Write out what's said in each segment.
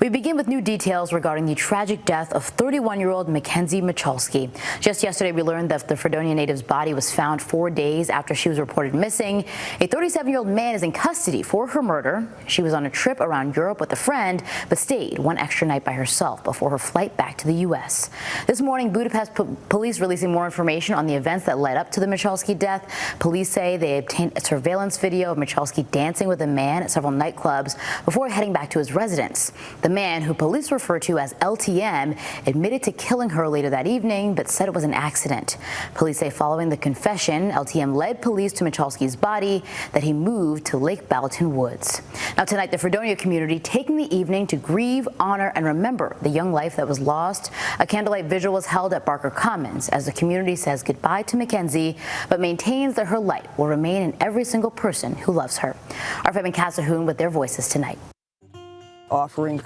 We begin with new details regarding the tragic death of 31-year-old Mackenzie Michalski. Just yesterday, we learned that the Fredonia native's body was found 4 days after she was reported missing. A 37-year-old man is in custody for her murder. She was on a trip around Europe with a friend, but stayed one extra night by herself before her flight back to the U.S. This morning, Budapest police releasing more information on the events that led up to the Michalski death. Police say they obtained a surveillance video of Michalski dancing with a man at several nightclubs before heading back to his residence. The man, who police refer to as LTM, admitted to killing her later that evening, but said it was an accident. Police say following the confession, LTM led police to Michalski's body that he moved to Lake Ballatin Woods. Now tonight, the Fredonia community taking the evening to grieve, honor, and remember the young life that was lost. A candlelight vigil was held at Barker Commons as the community says goodbye to Mackenzie, but maintains that her light will remain in every single person who loves her. Our Mackenzie Michalski with their voices tonight. Offering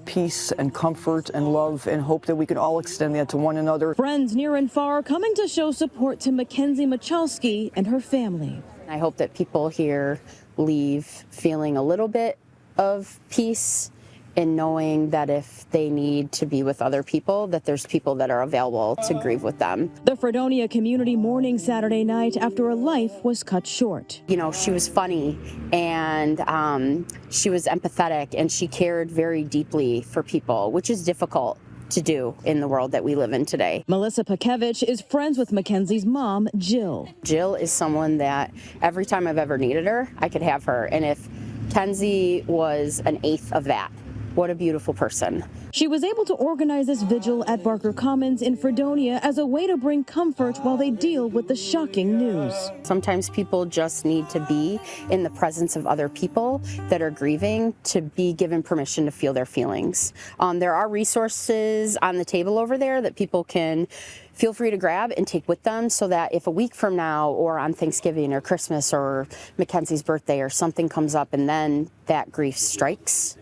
peace and comfort and love and hope that we can all extend that to one another. Friends near and far coming to show support to Mackenzie Michalski and her family. I hope that people here leave feeling a little bit of peace in knowing that if they need to be with other people, that there's people that are available to grieve with them. The Fredonia community mourning Saturday night after a life was cut short. You know, she was funny and she was empathetic and she cared very deeply for people, which is difficult to do in the world that we live in today. Melissa Pakevich is friends with Mackenzie's mom, Jill. Jill is someone that every time I've ever needed her, I could have her. And if Kenzie was an eighth of that, what a beautiful person. She was able to organize this vigil at Barker Commons in Fredonia as a way to bring comfort while they deal with the shocking news. Sometimes people just need to be in the presence of other people that are grieving to be given permission to feel their feelings. There are resources on the table over there that people can feel free to grab and take with them so that if a week from now or on Thanksgiving or Christmas or Mackenzie's birthday or something comes up and then that grief strikes,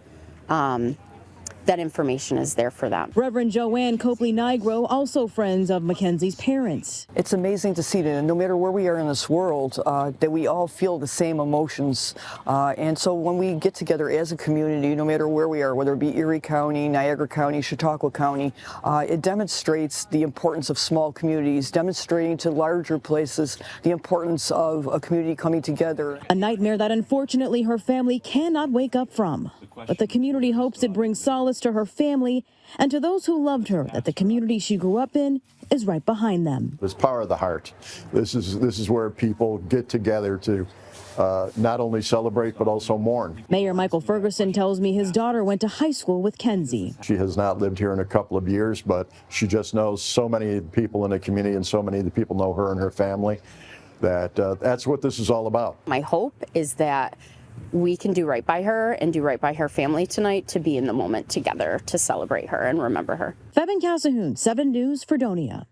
that information is there for them. Reverend Joanne Copley-Nigro, also friends of Mackenzie's parents. It's amazing to see that no matter where we are in this world, that we all feel the same emotions. And so when we get together as a community, no matter where we are, whether it be Erie County, Niagara County, Chautauqua County, it demonstrates the importance of small communities, demonstrating to larger places the importance of a community coming together. A nightmare that unfortunately her family cannot wake up from. But the community hopes it brings solace to her family and to those who loved her, that the community she grew up in is right behind them. This power of the heart. This is where people get together to not only celebrate but also mourn. Mayor Michael Ferguson tells me his daughter went to high school with Kenzie. She has not lived here in a couple of years, but she just knows so many people in the community and so many of the people know her and her family that that's what this is all about. My hope is that we can do right by her and do right by her family tonight, to be in the moment together to celebrate her and remember her. Mackenzie Michalski, 7 News, Fredonia.